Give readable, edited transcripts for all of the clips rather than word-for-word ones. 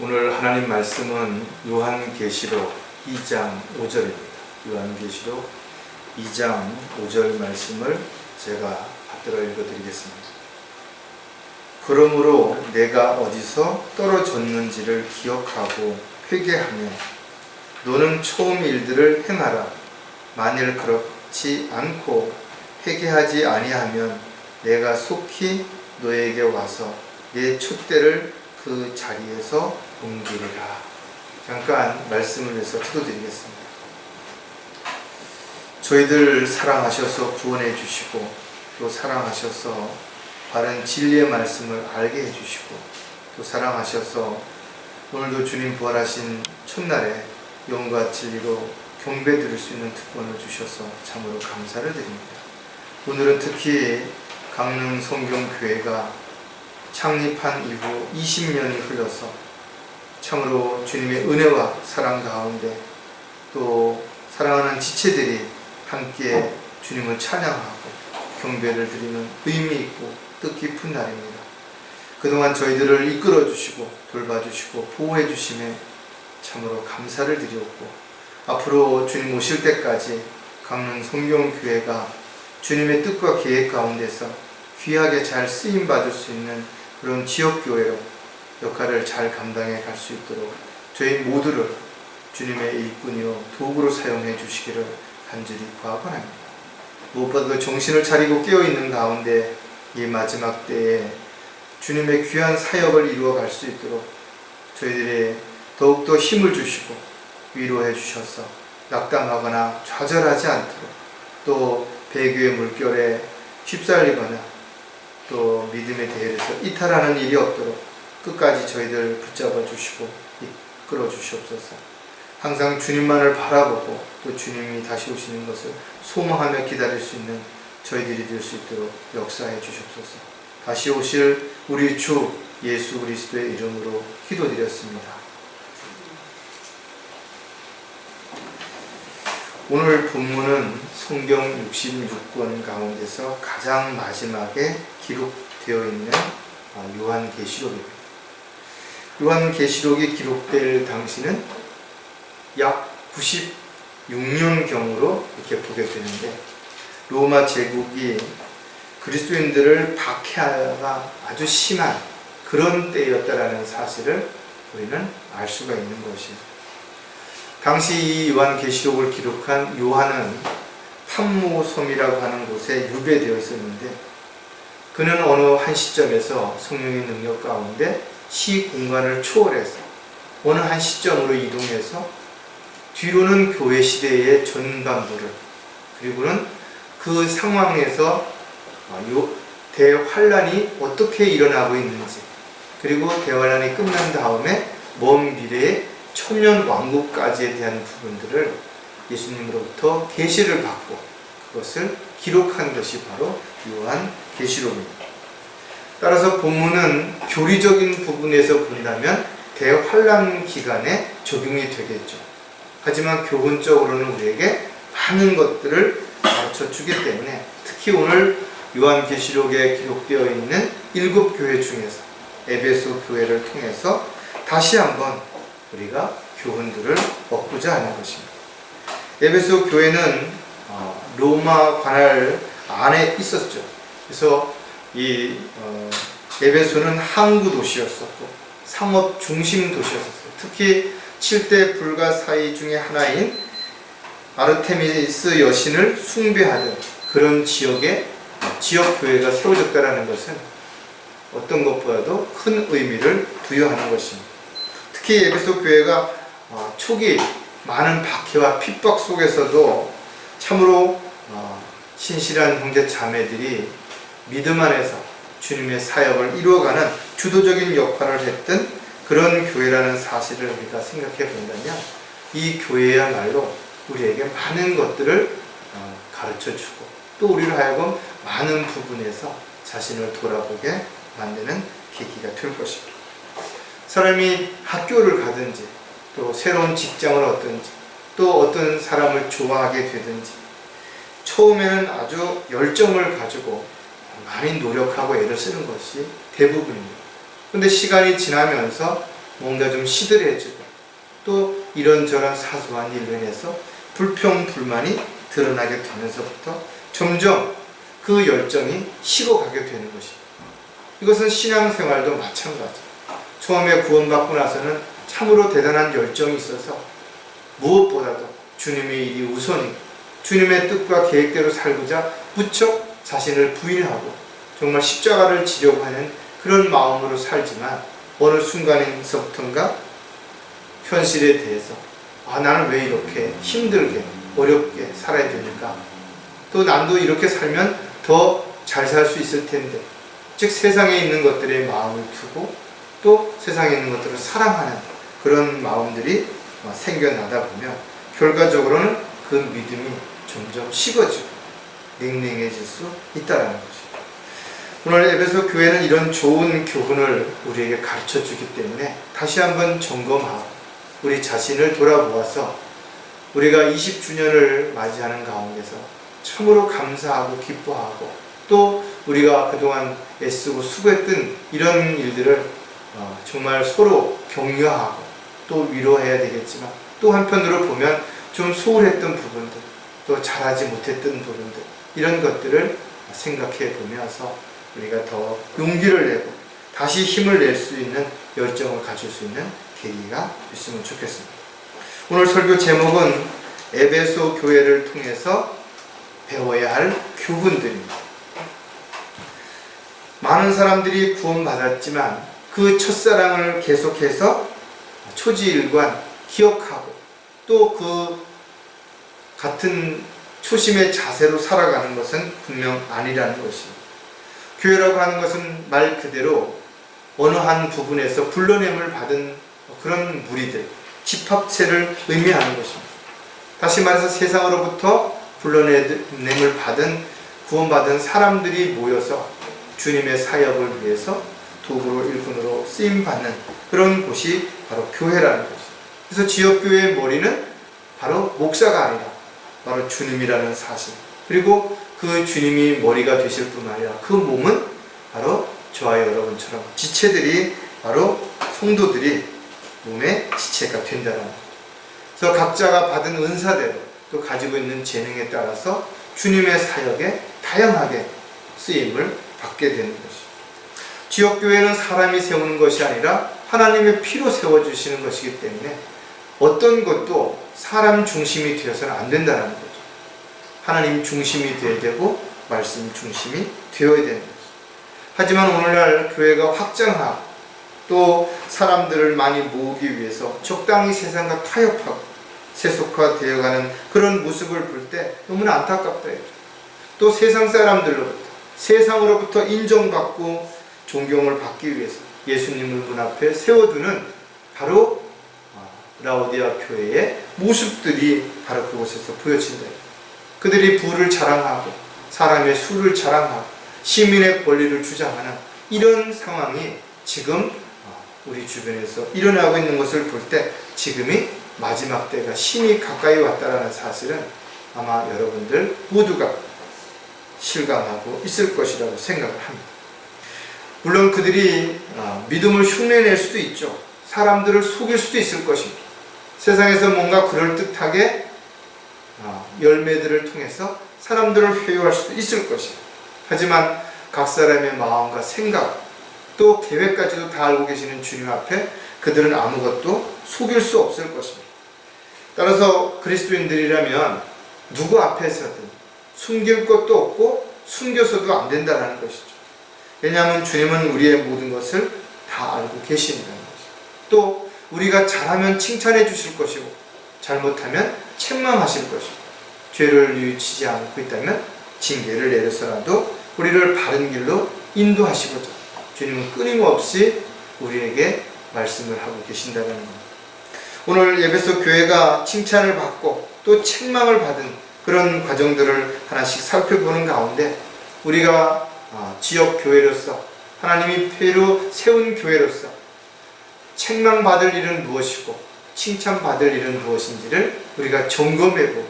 오늘 하나님 말씀은 요한계시록 2장 5절입니다. 요한계시록 2장 5절 말씀을 제가 받들어 읽어드리겠습니다. 그러므로 내가 어디서 떨어졌는지를 기억하고 회개하며 너는 처음 일들을 행하라. 만일 그렇지 않고 회개하지 아니하면 내가 속히 너에게 와서 내 촛대를 그 자리에서 옮기리라. 잠깐 말씀을 위해서 기도드리겠습니다. 저희들 사랑하셔서 구원해 주시고 또 사랑하셔서 바른 진리의 말씀을 알게 해주시고 또 사랑하셔서 오늘도 주님 부활하신 첫날에 영과 진리로 경배 드릴 수 있는 특권을 주셔서 참으로 감사를 드립니다. 오늘은 특히 강릉 성경교회가 창립한 이후 20년이 흘러서 참으로 주님의 은혜와 사랑 가운데 또 사랑하는 지체들이 함께 주님을 찬양하고 경배를 드리는 의미 있고 뜻깊은 날입니다. 그동안 저희들을 이끌어 주시고 돌봐주시고 보호해 주심에 참으로 감사를 드리었고 앞으로 주님 오실 때까지 강릉 성경교회가 주님의 뜻과 계획 가운데서 귀하게 잘 쓰임받을 수 있는 그런 지역교회로 역할을 잘 감당해 갈 수 있도록 저희 모두를 주님의 일꾼이요 도구로 사용해 주시기를 간절히 구하고합니다. 무엇보다도 정신을 차리고 깨어있는 가운데 이 마지막 때에 주님의 귀한 사역을 이루어 갈 수 있도록 저희들이 더욱더 힘을 주시고 위로해 주셔서 낙담하거나 좌절하지 않도록 또 배교의 물결에 휩쓸리거나 또 믿음의 대열에서 이탈하는 일이 없도록 끝까지 저희들 붙잡아 주시고 이끌어 주시옵소서. 항상 주님만을 바라보고 또 주님이 다시 오시는 것을 소망하며 기다릴 수 있는 저희들이 될 수 있도록 역사해 주시옵소서. 다시 오실 우리 주 예수 그리스도의 이름으로 기도드렸습니다. 오늘 본문은 성경 66권 가운데서 가장 마지막에 기록되어 있는 요한계시록입니다. 요한계시록이 기록될 당시는 약 96년경으로 이렇게 보게 되는데 로마 제국이 그리스도인들을 박해하가 아주 심한 그런 때였다라는 사실을 우리는 알 수가 있는 것입니다. 당시 이 요한계시록을 기록한 요한은 patmos섬이라고 하는 곳에 유배되어 있었는데 그는 어느 한 시점에서 성령의 능력 가운데 시공간을 초월해서 어느 한 시점으로 이동해서 뒤로는 교회 시대의 전반부를 그리고는 그 상황에서 대환란이 어떻게 일어나고 있는지 그리고 대환란이 끝난 다음에 먼 미래의 천년 왕국까지에 대한 부분들을 예수님으로부터 계시를 받고 그것을 기록한 것이 바로 요한계시록입니다. 따라서 본문은 교리적인 부분에서 본다면 대환란 기간에 적용이 되겠죠. 하지만 교훈적으로는 우리에게 많은 것들을 가르쳐 주기 때문에 특히 오늘 요한계시록에 기록되어 있는 7교회 중에서 에베소 교회를 통해서 다시 한번 우리가 교훈들을 얻고자 하는 것입니다. 에베소 교회는 로마 관할 안에 있었죠. 그래서 이 에베소는 항구 도시였었고 상업 중심 도시였었어요. 특히 7대 불가사의 중에 하나인 아르테미스 여신을 숭배하던 그런 지역에 지역교회가 세워졌다는 것은 어떤 것보다도 큰 의미를 부여하는 것입니다. 특히 에베소 교회가 초기 많은 박해와 핍박 속에서도 참으로 신실한 형제 자매들이 믿음 안에서 주님의 사역을 이루어가는 주도적인 역할을 했던 그런 교회라는 사실을 우리가 생각해 본다면 이 교회야말로 우리에게 많은 것들을 가르쳐 주고 또 우리를 하여금 많은 부분에서 자신을 돌아보게 만드는 계기가 될 것입니다. 사람이 학교를 가든지 또 새로운 직장을 얻든지 또 어떤 사람을 좋아하게 되든지 처음에는 아주 열정을 가지고 많이 노력하고 애를 쓰는 것이 대부분입니다. 그런데 시간이 지나면서 뭔가 좀 시들해지고 또 이런저런 사소한 일로 인해서 불평, 불만이 드러나게 되면서부터 점점 그 열정이 식어가게 되는 것입니다. 이것은 신앙생활도 마찬가지입니다. 처음에 구원받고 나서는 참으로 대단한 열정이 있어서 무엇보다도 주님의 일이 우선이고 주님의 뜻과 계획대로 살고자 무척 자신을 부인하고 정말 십자가를 지려고 하는 그런 마음으로 살지만 어느 순간에서부터인가 현실에 대해서 나는 왜 이렇게 힘들게 어렵게 살아야 됩니까? 또 난도 이렇게 살면 더 잘 살 수 있을 텐데, 즉 세상에 있는 것들에 마음을 두고 또 세상에 있는 것들을 사랑하는 그런 마음들이 생겨나다 보면 결과적으로는 그 믿음이 점점 식어지고 냉랭해질 수 있다는 것입니다. 오늘 에베소 교회는 이런 좋은 교훈을 우리에게 가르쳐 주기 때문에 다시 한번 점검하고 우리 자신을 돌아보아서 우리가 20주년을 맞이하는 가운데서 참으로 감사하고 기뻐하고 또 우리가 그동안 애쓰고 수고했던 이런 일들을 정말 서로 격려하고 또 위로해야 되겠지만 또 한편으로 보면 좀 소홀했던 부분들 또 잘하지 못했던 부분들 이런 것들을 생각해 보면서 우리가 더 용기를 내고 다시 힘을 낼 수 있는 열정을 가질 수 있는 계기가 있으면 좋겠습니다. 오늘 설교 제목은 에베소 교회를 통해서 배워야 할 교훈들입니다. 많은 사람들이 구원받았지만 그 첫사랑을 계속해서 초지일관 기억하고 또 그 같은 초심의 자세로 살아가는 것은 분명 아니라는 것입니다. 교회라고 하는 것은 말 그대로 어느 한 부분에서 불러냄을 받은 그런 무리들, 집합체를 의미하는 것입니다. 다시 말해서 세상으로부터 불러냄을 받은 구원받은 사람들이 모여서 주님의 사역을 위해서 도구로 일꾼으로 쓰임받는 그런 곳이 바로 교회라는 것입니다. 그래서 지역교회의 머리는 바로 목사가 아니라 바로 주님이라는 사실, 그리고 그 주님이 머리가 되실 뿐만 아니라 그 몸은 바로 저와 여러분처럼 지체들이 바로 성도들이 몸의 지체가 된다는 것. 그래서 각자가 받은 은사대로 또 가지고 있는 재능에 따라서 주님의 사역에 다양하게 쓰임을 받게 되는 것입니다. 지역교회는 사람이 세우는 것이 아니라 하나님의 피로 세워주시는 것이기 때문에 어떤 것도 사람 중심이 되어서는 안 된다는 거죠. 하나님 중심이 되어야 되고 말씀 중심이 되어야 되는 거죠. 하지만 오늘날 교회가 확장하고 또 사람들을 많이 모으기 위해서 적당히 세상과 타협하고 세속화되어가는 그런 모습을 볼 때 너무나 안타깝다. 또 세상 사람들로부터 세상으로부터 인정받고 존경을 받기 위해서 예수님을 문 앞에 세워두는 바로 라오디아 교회의 모습들이 바로 그곳에서 보여진다. 그들이 부를 자랑하고 사람의 수를 자랑하고 시민의 권리를 주장하는 이런 상황이 지금 우리 주변에서 일어나고 있는 것을 볼 때 지금이 마지막 때가 심히 가까이 왔다라는 사실은 아마 여러분들 모두가 실감하고 있을 것이라고 생각을 합니다. 물론 그들이 믿음을 흉내낼 수도 있죠. 사람들을 속일 수도 있을 것입니다. 세상에서 뭔가 그럴듯하게 열매들을 통해서 사람들을 회유할 수도 있을 것입니다. 하지만 각 사람의 마음과 생각 또 계획까지도 다 알고 계시는 주님 앞에 그들은 아무것도 속일 수 없을 것입니다. 따라서 그리스도인들이라면 누구 앞에서든 숨길 것도 없고 숨겨서도 안 된다는 것이죠. 왜냐하면 주님은 우리의 모든 것을 다 알고 계신다는 것이죠. 또 우리가 잘하면 칭찬해 주실 것이고 잘못하면 책망하실 것이고 죄를 뉘우치지 않고 있다면 징계를 내려서라도 우리를 바른 길로 인도하시고자 주님은 끊임없이 우리에게 말씀을 하고 계신다는 겁니다. 오늘 에베소 교회가 칭찬을 받고 또 책망을 받은 그런 과정들을 하나씩 살펴보는 가운데 우리가 지역 교회로서 하나님이 표로 세운 교회로서 책망받을 일은 무엇이고 칭찬받을 일은 무엇인지를 우리가 점검해보고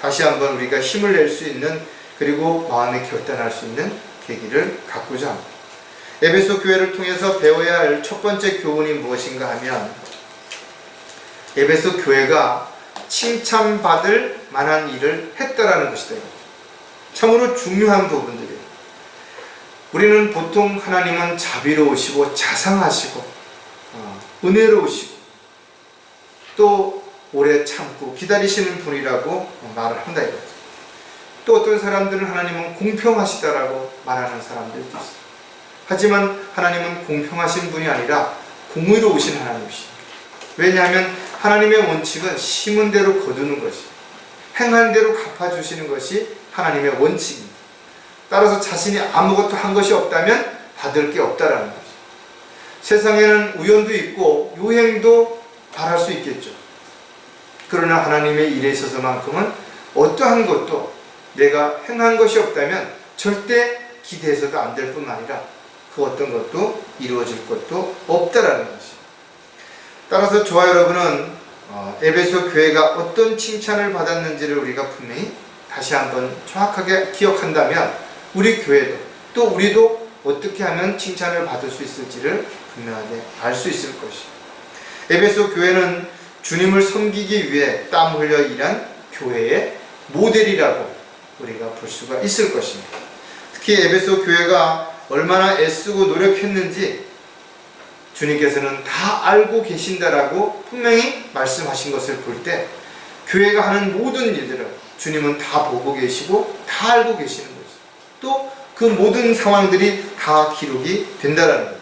다시 한번 우리가 힘을 낼 수 있는 그리고 마음에 결단할 수 있는 계기를 갖고자 합니다. 에베소 교회를 통해서 배워야 할 첫 번째 교훈이 무엇인가 하면 에베소 교회가 칭찬받을 만한 일을 했다라는 것이다. 참으로 중요한 부분들이에요. 우리는 보통 하나님은 자비로우시고 자상하시고 은혜로우시고 또 오래 참고 기다리시는 분이라고 말을 한다 이거죠. 또 어떤 사람들은 하나님은 공평하시다라고 말하는 사람들도 있어요. 하지만 하나님은 공평하신 분이 아니라 공의로우신 하나님이십니다. 왜냐하면 하나님의 원칙은 심은 대로 거두는 것이, 행한 대로 갚아주시는 것이 하나님의 원칙입니다. 따라서 자신이 아무것도 한 것이 없다면 받을 게 없다라는 거죠. 세상에는 우연도 있고 요행도 바랄 수 있겠죠. 그러나 하나님의 일에 있어서만큼은 어떠한 것도 내가 행한 것이 없다면 절대 기대해서도 안 될 뿐만 아니라 그 어떤 것도 이루어질 것도 없다라는 것이죠. 따라서 저와 여러분은 에베소 교회가 어떤 칭찬을 받았는지를 우리가 분명히 다시 한번 정확하게 기억한다면 우리 교회도 또 우리도 어떻게 하면 칭찬을 받을 수 있을지를 분명하게 알 수 있을 것이죠. 에베소 교회는 주님을 섬기기 위해 땀 흘려 일한 교회의 모델이라고 우리가 볼 수가 있을 것입니다. 특히 에베소 교회가 얼마나 애쓰고 노력했는지 주님께서는 다 알고 계신다라고 분명히 말씀하신 것을 볼 때 교회가 하는 모든 일들을 주님은 다 보고 계시고 다 알고 계시는 거죠. 또 그 모든 상황들이 다 기록이 된다라는 거예요.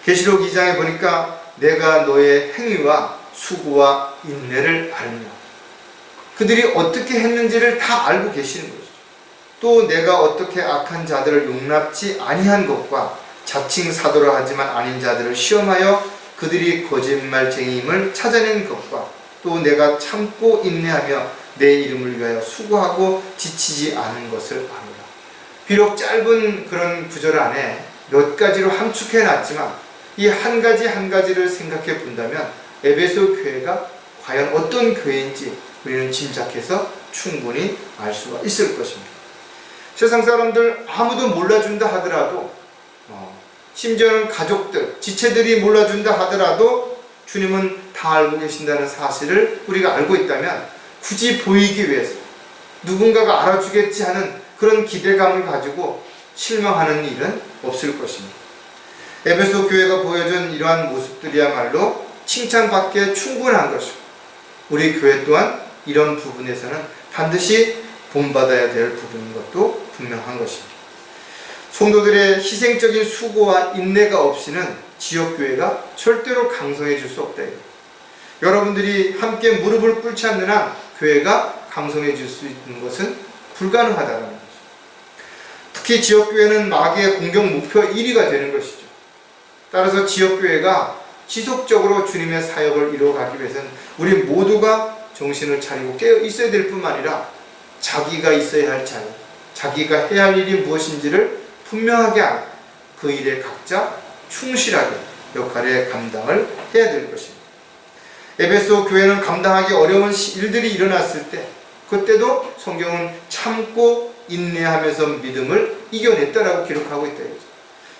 계시록 2장에 보니까 내가 너의 행위와 수고와 인내를 알며, 그들이 어떻게 했는지를 다 알고 계시는 거죠. 또 내가 어떻게 악한 자들을 용납지 아니한 것과 자칭 사도라 하지만 아닌 자들을 시험하여 그들이 거짓말쟁이임을 찾아낸 것과 또 내가 참고 인내하며 내 이름을 위하여 수고하고 지치지 않은 것을 아노라. 비록 짧은 그런 구절 안에 몇 가지로 함축해 놨지만 이 한 가지 한 가지를 생각해 본다면 에베소 교회가 과연 어떤 교회인지 우리는 짐작해서 충분히 알 수가 있을 것입니다. 세상 사람들 아무도 몰라준다 하더라도 심지어는 가족들, 지체들이 몰라준다 하더라도 주님은 다 알고 계신다는 사실을 우리가 알고 있다면 굳이 보이기 위해서 누군가가 알아주겠지 하는 그런 기대감을 가지고 실망하는 일은 없을 것입니다. 에베소 교회가 보여준 이러한 모습들이야말로 칭찬받기에 충분한 것이고 우리 교회 또한 이런 부분에서는 반드시 본받아야 될 부분인 것도 분명한 것입니다. 성도들의 희생적인 수고와 인내가 없이는 지역교회가 절대로 강성해질 수 없다. 여러분들이 함께 무릎을 꿇지 않는 한 교회가 강성해질 수 있는 것은 불가능하다는 것이죠. 특히 지역교회는 마귀의 공격 목표 1위가 되는 것이죠. 따라서 지역교회가 지속적으로 주님의 사역을 이루어가기 위해서는 우리 모두가 정신을 차리고 깨어 있어야 될 뿐만 아니라 자기가 있어야 할 자리, 자기가 해야 할 일이 무엇인지를 분명하게 알고 그 일에 각자 충실하게 역할의 감당을 해야 될 것입니다. 에베소 교회는 감당하기 어려운 일들이 일어났을 때 그때도 성경은 참고 인내하면서 믿음을 이겨냈다라고 기록하고 있다.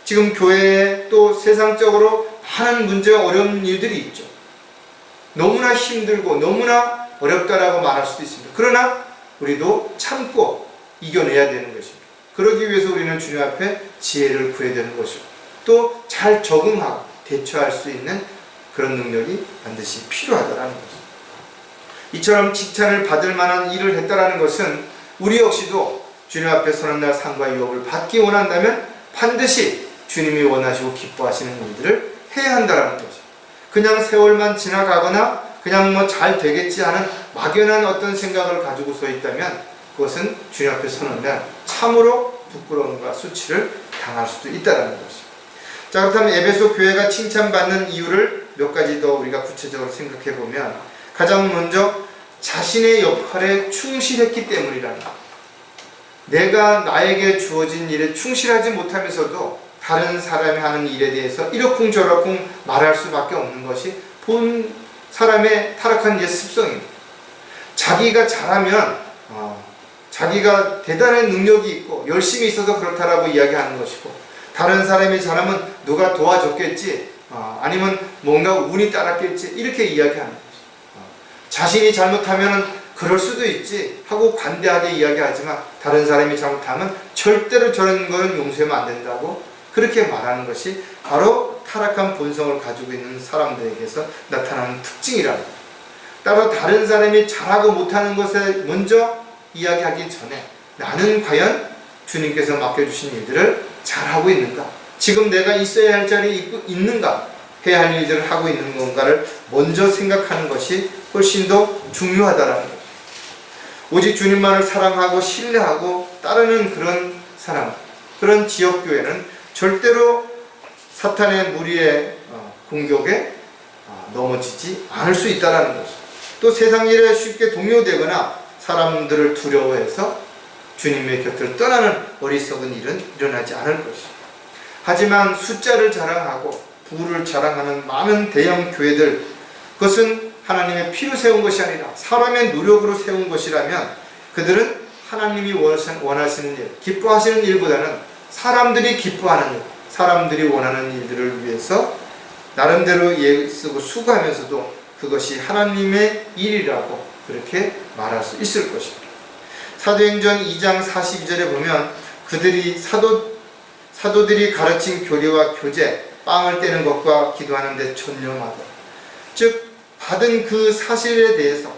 지금 교회에 또 세상적으로 많은 문제와 어려운 일들이 있죠. 너무나 힘들고 너무나 어렵다라고 말할 수도 있습니다. 그러나 우리도 참고 이겨내야 되는 것입니다. 그러기 위해서 우리는 주님 앞에 지혜를 구해야 되는 것이고 또 잘 적응하고 대처할 수 있는 그런 능력이 반드시 필요하다는 것입니다. 이처럼 칭찬을 받을 만한 일을 했다라는 것은 우리 역시도 주님 앞에 서는 날 상과 유업을 받기 원한다면 반드시 주님이 원하시고 기뻐하시는 일들을 해야 한다는 거죠. 그냥 세월만 지나가거나 그냥 잘 되겠지 하는 막연한 어떤 생각을 가지고 서 있다면 그것은 주님 앞에 서는 날 참으로 부끄러움과 수치를 당할 수도 있다는 것이죠. 자, 그렇다면 에베소 교회가 칭찬받는 이유를 몇 가지 더 우리가 구체적으로 생각해 보면 가장 먼저 자신의 역할에 충실했기 때문이라는 것. 내가 나에게 주어진 일에 충실하지 못하면서도 다른 사람이 하는 일에 대해서 이러쿵저러쿵 말할 수밖에 없는 것이 본 사람의 타락한 습성입니다. 자기가 잘하면 자기가 대단한 능력이 있고 열심히 있어서 그렇다라고 이야기하는 것이고 다른 사람이 잘하면 누가 도와줬겠지, 아니면 뭔가 운이 따랐겠지, 이렇게 이야기하는 거죠. 자신이 잘못하면 그럴 수도 있지 하고 관대하게 이야기하지만 다른 사람이 잘못하면 절대로 저런 거는 용서하면 안 된다고 그렇게 말하는 것이 바로 타락한 본성을 가지고 있는 사람들에게서 나타나는 특징이라는 거예요. 따로 다른 사람이 잘하고 못하는 것에 먼저 이야기하기 전에 나는 과연 주님께서 맡겨주신 일들을 잘하고 있는가? 지금 내가 있어야 할 자리에 있는가? 해야 할 일들을 하고 있는 건가를 먼저 생각하는 것이 훨씬 더 중요하다라는 거죠. 오직 주님만을 사랑하고 신뢰하고 따르는 그런 사람, 그런 지역교회는 절대로 사탄의 무리의 공격에 넘어지지 않을 수 있다는 것이죠. 또 세상 일에 쉽게 동요되거나 사람들을 두려워해서 주님의 곁을 떠나는 어리석은 일은 일어나지 않을 것이죠. 하지만 숫자를 자랑하고 부를 자랑하는 많은 대형 교회들, 그것은 하나님의 피로 세운 것이 아니라 사람의 노력으로 세운 것이라면 그들은 하나님이 원하시는 일, 기뻐하시는 일보다는 사람들이 기뻐하는 일, 사람들이 원하는 일들을 위해서 나름대로 애쓰고 수고하면서도 그것이 하나님의 일이라고 그렇게 말할 수 있을 것입니다. 사도행전 2장 42절에 보면 그들이 사도들이 가르친 교리와 교제, 빵을 떼는 것과 기도하는 데 전념하다. 즉 받은 그 사실에 대해서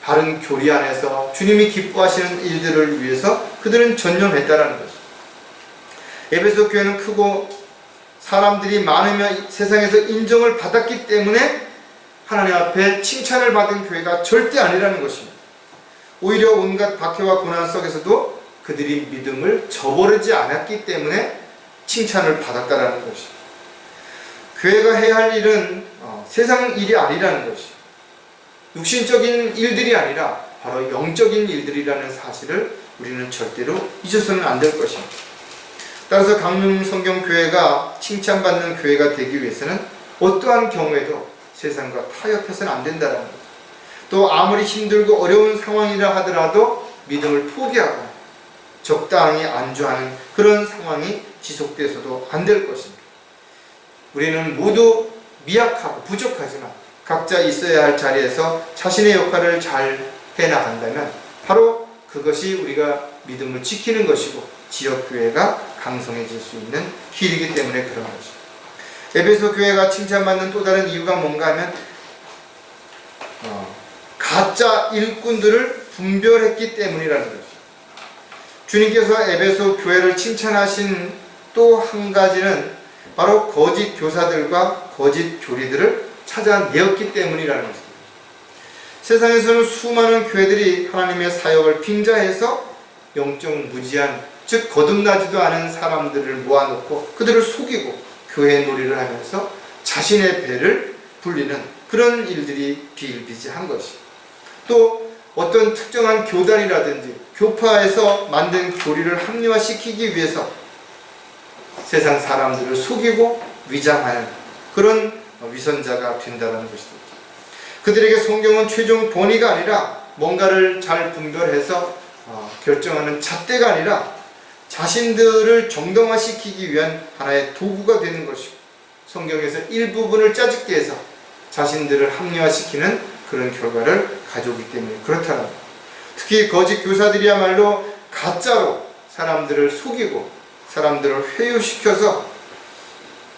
바른 교리 안에서 주님이 기뻐하시는 일들을 위해서 그들은 전념했다라는 것입니다. 에베소 교회는 크고 사람들이 많으며 세상에서 인정을 받았기 때문에 하나님 앞에 칭찬을 받은 교회가 절대 아니라는 것입니다. 오히려 온갖 박해와 고난 속에서도 그들이 믿음을 저버리지 않았기 때문에 칭찬을 받았다라는 것입니다. 교회가 해야 할 일은 세상 일이 아니라는 것이죠. 육신적인 일들이 아니라 바로 영적인 일들이라는 사실을 우리는 절대로 잊어서는 안 될 것입니다. 따라서 강릉성경교회가 칭찬받는 교회가 되기 위해서는 어떠한 경우에도 세상과 타협해서는 안 된다는 거죠. 또 아무리 힘들고 어려운 상황이라 하더라도 믿음을 포기하고 적당히 안주하는 그런 상황이 지속돼서도 안 될 것입니다. 우리는 모두 미약하고 부족하지만 각자 있어야 할 자리에서 자신의 역할을 잘 해나간다면 바로 그것이 우리가 믿음을 지키는 것이고 지역교회가 강성해질 수 있는 길이기 때문에 그런 것입니다. 에베소 교회가 칭찬받는 또 다른 이유가 뭔가 하면 가짜 일꾼들을 분별했기 때문이라는 것입니다. 주님께서 에베소 교회를 칭찬하신 또 한 가지는 바로 거짓 교사들과 거짓 교리들을 찾아내었기 때문이라는 것입니다. 세상에서는 수많은 교회들이 하나님의 사역을 빙자해서 영적 무지한, 즉 거듭나지도 않은 사람들을 모아놓고 그들을 속이고 교회 놀이를 하면서 자신의 배를 불리는 그런 일들이 비일비재한 것입니다. 또 어떤 특정한 교단이라든지 교파에서 만든 교리를 합리화시키기 위해서 세상 사람들을 속이고 위장하는 그런 위선자가 된다는 것입니다. 그들에게 성경은 최종 본의가 아니라 뭔가를 잘 분별해서 결정하는 잣대가 아니라 자신들을 정당화시키기 위한 하나의 도구가 되는 것이고 성경에서 일부분을 짜집게 해서 자신들을 합리화시키는 그런 결과를 가져오기 때문에 그렇다는 것. 특히 거짓 교사들이야말로 가짜로 사람들을 속이고 사람들을 회유시켜서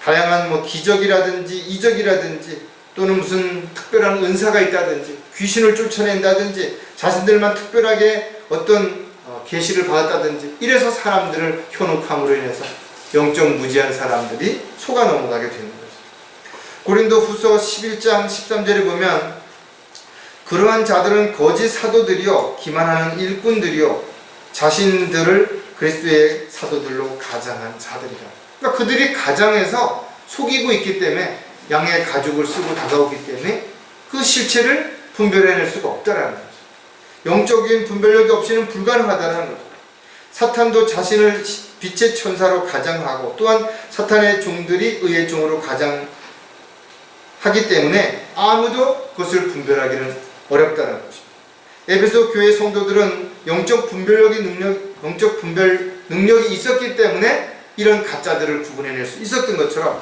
다양한 기적이라든지 이적이라든지 또는 무슨 특별한 은사가 있다든지 귀신을 쫓아낸다든지 자신들만 특별하게 어떤 계시를 받았다든지 이래서 사람들을 현혹함으로 인해서 영적 무지한 사람들이 속아 넘어가게 되는 것입니다. 고린도후서 11장 13절에 보면 그러한 자들은 거짓 사도들이요 기만하는 일꾼들이요 자신들을 그리스도의 사도들로 가장한 자들이다. 그러니까 그들이 가장해서 속이고 있기 때문에 양의 가죽을 쓰고 다가오기 때문에 그 실체를 분별해낼 수가 없다라는 거죠. 영적인 분별력이 없이는 불가능하다는 거죠. 사탄도 자신을 빛의 천사로 가장하고 또한 사탄의 종들이 의의 종으로 가장하기 때문에 아무도 그것을 분별하기는 어렵다는 것입니다. 에베소 교회 성도들은 영적 분별 능력이 있었기 때문에 이런 가짜들을 구분해낼 수 있었던 것처럼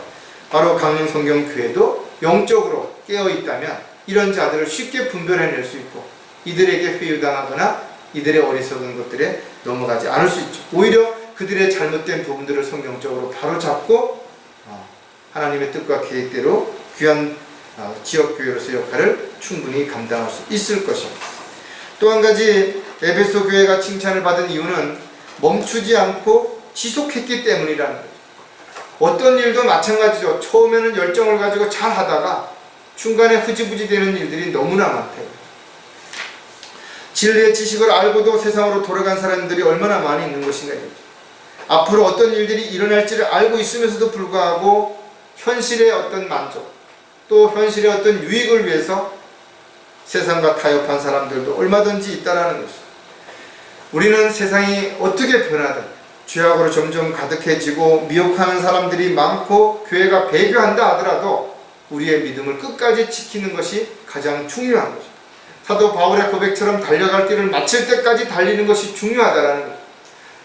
바로 강릉성경교회도 영적으로 깨어있다면 이런 자들을 쉽게 분별해낼 수 있고 이들에게 회유당하거나 이들의 어리석은 것들에 넘어가지 않을 수 있죠. 오히려 그들의 잘못된 부분들을 성경적으로 바로잡고 하나님의 뜻과 계획대로 귀한 지역교회로서 역할을 충분히 감당할 수 있을 것입니다. 또 한 가지 에베소 교회가 칭찬을 받은 이유는 멈추지 않고 지속했기 때문이라는 거죠. 어떤 일도 마찬가지죠. 처음에는 열정을 가지고 잘 하다가 중간에 흐지부지 되는 일들이 너무나 많대요. 진리의 지식을 알고도 세상으로 돌아간 사람들이 얼마나 많이 있는 것인가. 앞으로 어떤 일들이 일어날지를 알고 있으면서도 불구하고 현실의 어떤 만족, 또 현실의 어떤 유익을 위해서 세상과 타협한 사람들도 얼마든지 있다라는 것이죠. 우리는 세상이 어떻게 변하든 죄악으로 점점 가득해지고 미혹하는 사람들이 많고 교회가 배교한다 하더라도 우리의 믿음을 끝까지 지키는 것이 가장 중요한 것입니다. 사도 바울의 고백처럼 달려갈 길을 마칠 때까지 달리는 것이 중요하다라는 거죠.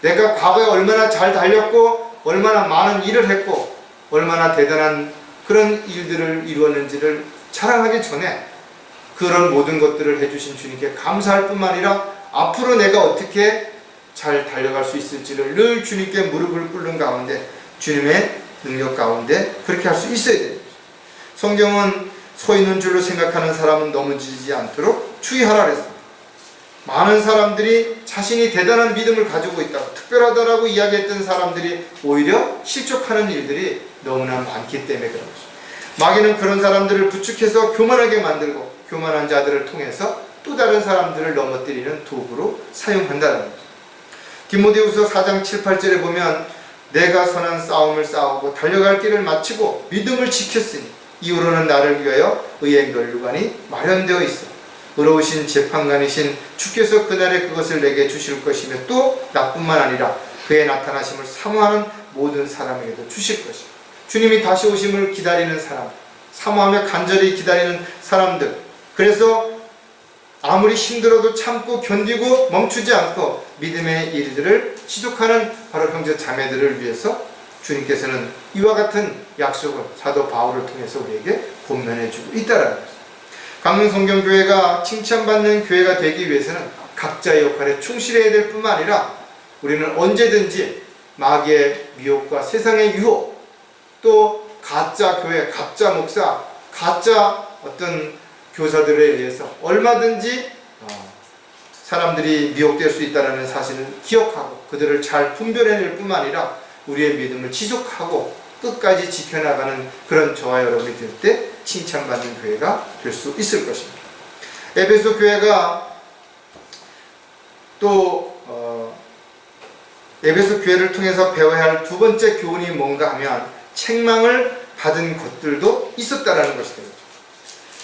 내가 과거에 얼마나 잘 달렸고 얼마나 많은 일을 했고 얼마나 대단한 그런 일들을 이루었는지를 자랑하기 전에 그런 모든 것들을 해주신 주님께 감사할 뿐만 아니라 앞으로 내가 어떻게 잘 달려갈 수 있을지를 늘 주님께 무릎을 꿇는 가운데 주님의 능력 가운데 그렇게 할 수 있어야 됩니다. 성경은 서 있는 줄로 생각하는 사람은 넘어지지 않도록 주의하라 그랬습니다. 많은 사람들이 자신이 대단한 믿음을 가지고 있다고 특별하다라고 이야기했던 사람들이 오히려 실족하는 일들이 너무나 많기 때문에 그런 것입니다. 마귀는 그런 사람들을 부축해서 교만하게 만들고 교만한 자들을 통해서 또 다른 사람들을 넘어뜨리는 도구로 사용한다는 거죠. 디모데후서 4장 7, 8절에 보면 내가 선한 싸움을 싸우고 달려갈 길을 마치고 믿음을 지켰으니 이후로는 나를 위하여 의의 면류관이 마련되어 있어 의로우신 재판관이신 주께서 그날에 그것을 내게 주실 것이며 또 나뿐만 아니라 그의 나타나심을 사모하는 모든 사람에게도 주실 것이며 주님이 다시 오심을 기다리는 사람, 사모하며 간절히 기다리는 사람들, 그래서 아무리 힘들어도 참고 견디고 멈추지 않고 믿음의 일들을 지속하는 바로 형제 자매들을 위해서 주님께서는 이와 같은 약속을 사도 바울을 통해서 우리에게 권면해 주고 있다는 것입니다. 강릉성경교회가 칭찬받는 교회가 되기 위해서는 각자의 역할에 충실해야 될 뿐만 아니라 우리는 언제든지 마귀의 미혹과 세상의 유혹, 또 가짜 교회, 가짜 목사, 가짜 어떤 교사들에 의해서 얼마든지 사람들이 미혹될 수 있다는 사실을 기억하고 그들을 잘 분별해낼 뿐만 아니라 우리의 믿음을 지속하고 끝까지 지켜나가는 그런 저와 여러분이 될 때 칭찬받는 교회가 될 수 있을 것입니다. 에베소 교회가 또 에베소 교회를 통해서 배워야 할 두 번째 교훈이 뭔가 하면 책망을 받은 것들도 있었다라는 것이죠.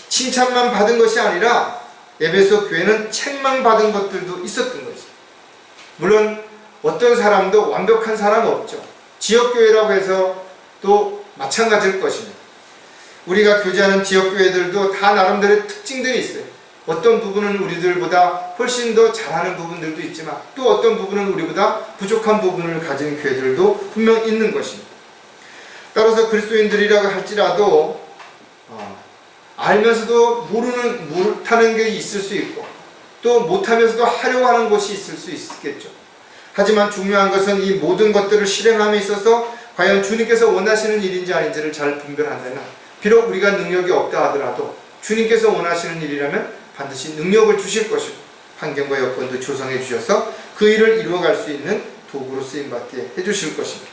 칭찬만 받은 것이 아니라 에베소 교회는 책망받은 것들도 있었던 것이죠. 물론 어떤 사람도 완벽한 사람은 없죠. 지역교회라고 해서 또 마찬가지일 것입니다. 우리가 교제하는 지역교회들도 다 나름대로의 특징들이 있어요. 어떤 부분은 우리들보다 훨씬 더 잘하는 부분들도 있지만 또 어떤 부분은 우리보다 부족한 부분을 가진 교회들도 분명 있는 것입니다. 따라서 그리스도인들이라고 할지라도 알면서도 못하는 게 있을 수 있고 또 못하면서도 하려고 하는 것이 있을 수 있겠죠. 하지만 중요한 것은 이 모든 것들을 실행함에 있어서 과연 주님께서 원하시는 일인지 아닌지를 잘 분별한다면 비록 우리가 능력이 없다 하더라도 주님께서 원하시는 일이라면 반드시 능력을 주실 것이고 환경과 여건도 조성해 주셔서 그 일을 이루어갈 수 있는 도구로 쓰임받게 해주실 것입니다.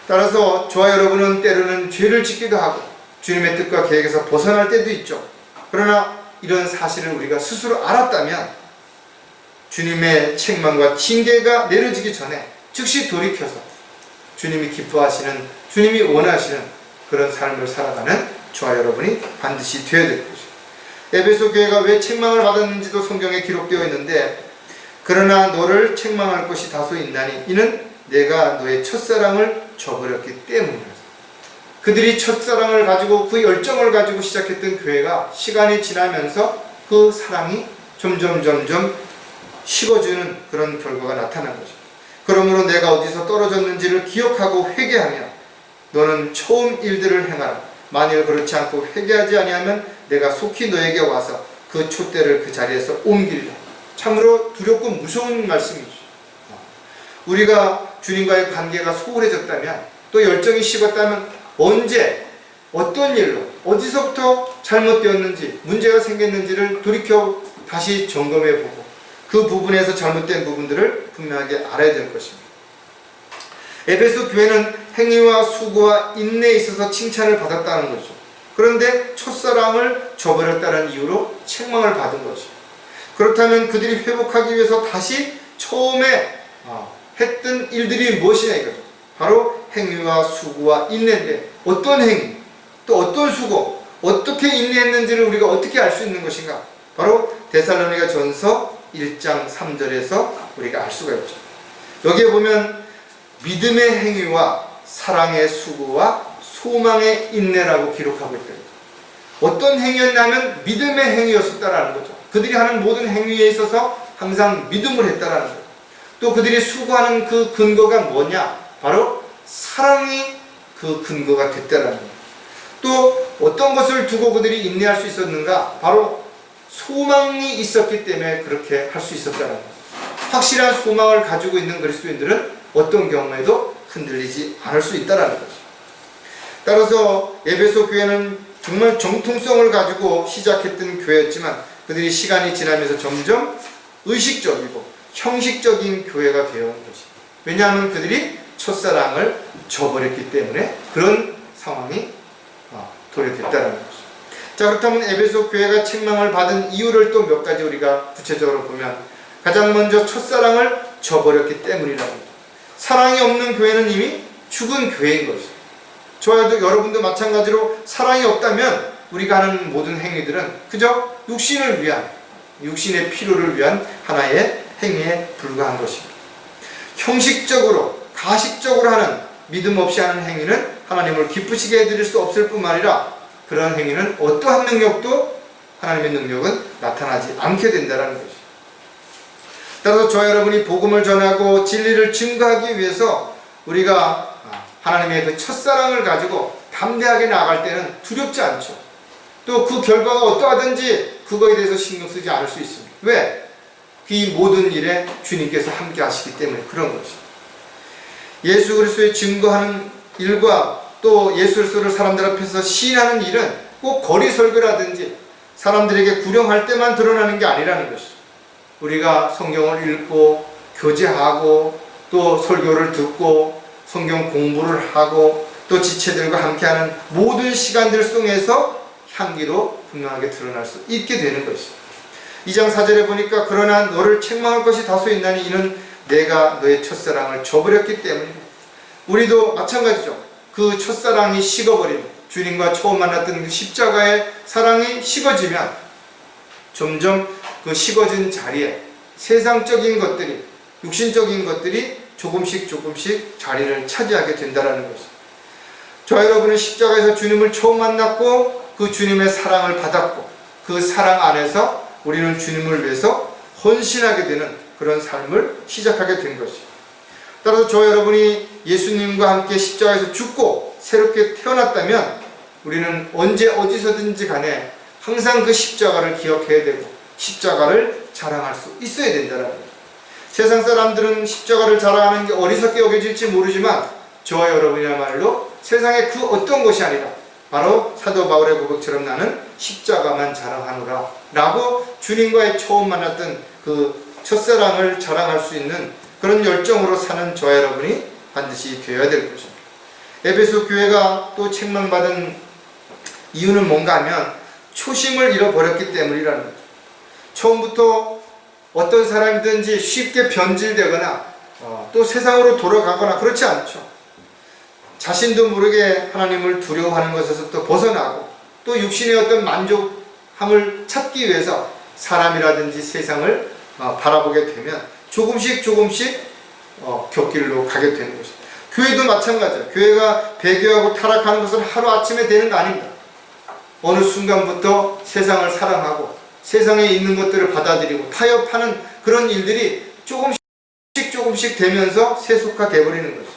따라서 저와 여러분은 때로는 죄를 짓기도 하고 주님의 뜻과 계획에서 벗어날 때도 있죠. 그러나 이런 사실을 우리가 스스로 알았다면 주님의 책망과 징계가 내려지기 전에 즉시 돌이켜서 주님이 기뻐하시는, 주님이 원하시는 그런 삶을 살아가는 저와 여러분이 반드시 되어야 될 것입니다. 에베소 교회가 왜 책망을 받았는지도 성경에 기록되어 있는데 그러나 너를 책망할 것이 다소 있나니 이는 내가 너의 첫사랑을 저버렸기 때문이다. 그들이 첫사랑을 가지고 그 열정을 가지고 시작했던 교회가 시간이 지나면서 그 사랑이 점점 식어지는 그런 결과가 나타난 것입니다. 그러므로 내가 어디서 떨어졌는지를 기억하고 회개하며 너는 처음 일들을 행하라. 만일 그렇지 않고 회개하지 아니하면 내가 속히 너에게 와서 그 촛대를 그 자리에서 옮기리라. 참으로 두렵고 무서운 말씀이죠. 우리가 주님과의 관계가 소홀해졌다면, 또 열정이 식었다면 언제 어떤 일로 어디서부터 잘못되었는지, 문제가 생겼는지를 돌이켜 다시 점검해보고 그 부분에서 잘못된 부분들을 분명하게 알아야 될 것입니다. 에베소 교회는 행위와 수고와 인내에 있어서 칭찬을 받았다는 거죠. 그런데 첫사랑을 저버렸다는 이유로 책망을 받은 것이죠. 그렇다면 그들이 회복하기 위해서 다시 처음에 했던 일들이 무엇이냐 이거죠. 바로 행위와 수고와 인내인데, 어떤 행위, 또 어떤 수고, 어떻게 인내했는지를 우리가 어떻게 알 수 있는 것인가? 바로 데살로니가 전서 1장 3절에서 우리가 알 수가 있죠. 여기에 보면 믿음의 행위와 사랑의 수고와 소망의 인내라고 기록하고 있다. 어떤 행위였냐면 믿음의 행위였었다라는 거죠. 그들이 하는 모든 행위에 있어서 항상 믿음을 했다라는 거죠. 또 그들이 수고하는 그 근거가 뭐냐? 바로 사랑이 그 근거가 됐다라는 거예요. 또 어떤 것을 두고 그들이 인내할 수 있었는가? 바로 소망이 있었기 때문에 그렇게 할 수 있었다는 거예요. 확실한 소망을 가지고 있는 그리스도인들은 어떤 경우에도 흔들리지 않을 수 있다는 거죠. 따라서 에베소 교회는 정말 정통성을 가지고 시작했던 교회였지만 그들이 시간이 지나면서 점점 의식적이고 형식적인 교회가 되어온 것입니다. 왜냐하면 그들이 첫사랑을 저버렸기 때문에 그런 상황이 도래됐다는 것이죠. 자, 그렇다면 에베소 교회가 책망을 받은 이유를 또 몇 가지 우리가 구체적으로 보면, 가장 먼저 첫사랑을 저버렸기 때문이라고 합니다. 사랑이 없는 교회는 이미 죽은 교회인 것이죠. 저와도 여러분도 마찬가지로 사랑이 없다면 우리가 하는 모든 행위들은 그저 육신을 위한, 육신의 필요를 위한 하나의 행위에 불과한 것입니다. 형식적으로, 가식적으로 하는, 믿음 없이 하는 행위는 하나님을 기쁘시게 해드릴 수 없을 뿐만 아니라 그런 행위는 어떠한 능력도, 하나님의 능력은 나타나지 않게 된다는 것이죠. 따라서 저와 여러분이 복음을 전하고 진리를 증거하기 위해서 우리가 하나님의 그 첫사랑을 가지고 담대하게 나아갈 때는 두렵지 않죠. 또 그 결과가 어떠하든지 그거에 대해서 신경 쓰지 않을 수 있습니다. 왜? 이 모든 일에 주님께서 함께 하시기 때문에 그런 것이죠. 예수 그리스도의 증거하는 일과 또 예수 그리스도를 사람들 앞에서 시인하는 일은 꼭 거리 설교라든지 사람들에게 구령할 때만 드러나는 게 아니라는 것이죠. 우리가 성경을 읽고 교제하고 또 설교를 듣고 성경 공부를 하고 또 지체들과 함께하는 모든 시간들 속에서 향기로 분명하게 드러날 수 있게 되는 것이죠. 2장 4절에 보니까 그러나 너를 책망할 것이 다소 있나니 이는 내가 너의 첫사랑을 저버렸기 때문이다. 우리도 마찬가지죠. 그 첫사랑이 식어버리면, 주님과 처음 만났던 그 십자가의 사랑이 식어지면 점점 그 식어진 자리에 세상적인 것들이, 육신적인 것들이 조금씩 자리를 차지하게 된다는 것이죠. 저와 여러분은 십자가에서 주님을 처음 만났고 그 주님의 사랑을 받았고 그 사랑 안에서 우리는 주님을 위해서 헌신하게 되는 그런 삶을 시작하게 된 것이죠. 따라서 저와 여러분이 예수님과 함께 십자가에서 죽고 새롭게 태어났다면 우리는 언제 어디서든지 간에 항상 그 십자가를 기억해야 되고 십자가를 자랑할 수 있어야 된다는 거예요. 세상 사람들은 십자가를 자랑하는 게 어리석게 여겨질지 모르지만 저와 여러분이야말로 세상의 그 어떤 것이 아니라 바로 사도 바울의 고백처럼 나는 십자가만 자랑하노라 라고 주님과의 처음 만났던 그 첫사랑을 자랑할 수 있는 그런 열정으로 사는 저와 여러분이 반드시 되어야 될 것입니다. 에베소 교회가 또 책망받은 이유는 뭔가 하면 초심을 잃어버렸기 때문이라는 거죠. 처음부터 어떤 사람이든지 쉽게 변질되거나 또 세상으로 돌아가거나 그렇지 않죠. 자신도 모르게 하나님을 두려워하는 것에서 벗어나고 또 육신의 어떤 만족함을 찾기 위해서 사람이라든지 세상을 바라보게 되면 조금씩 곁길로 가게 되는 것입니다. 교회도 마찬가지예요. 교회가 배교하고 타락하는 것은 하루아침에 되는 거 아닙니다. 어느 순간부터 세상을 사랑하고 세상에 있는 것들을 받아들이고 타협하는 그런 일들이 조금씩 조금씩 되면서 세속화되어 버리는 거죠.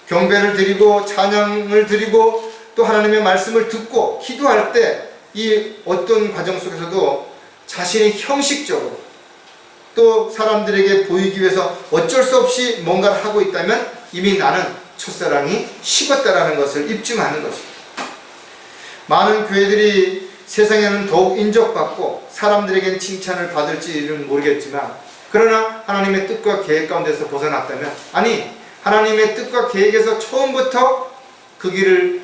경배를 드리고 찬양을 드리고 또 하나님의 말씀을 듣고 기도할 때 이 어떤 과정 속에서도 자신이 형식적으로 또 사람들에게 보이기 위해서 어쩔 수 없이 뭔가를 하고 있다면 이미 나는 첫사랑이 식었다라는 것을 입증하는 것입니다. 많은 교회들이 세상에는 더욱 인정받고 사람들에겐 칭찬을 받을지는 모르겠지만, 그러나 하나님의 뜻과 계획 가운데서 벗어났다면, 아니 하나님의 뜻과 계획에서 처음부터 그 길을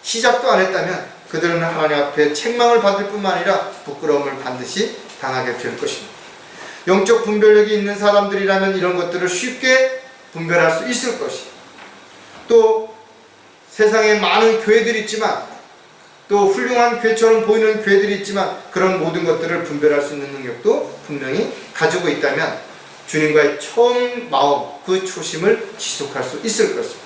시작도 안 했다면 그들은 하나님 앞에 책망을 받을 뿐만 아니라 부끄러움을 반드시 당하게 될 것입니다. 영적 분별력이 있는 사람들이라면 이런 것들을 쉽게 분별할 수 있을 것이고, 또 세상에 많은 교회들이 있지만, 또 훌륭한 교회처럼 보이는 교회들이 있지만 그런 모든 것들을 분별할 수 있는 능력도 분명히 가지고 있다면 주님과의 처음 마음, 그 초심을 지속할 수 있을 것입니다.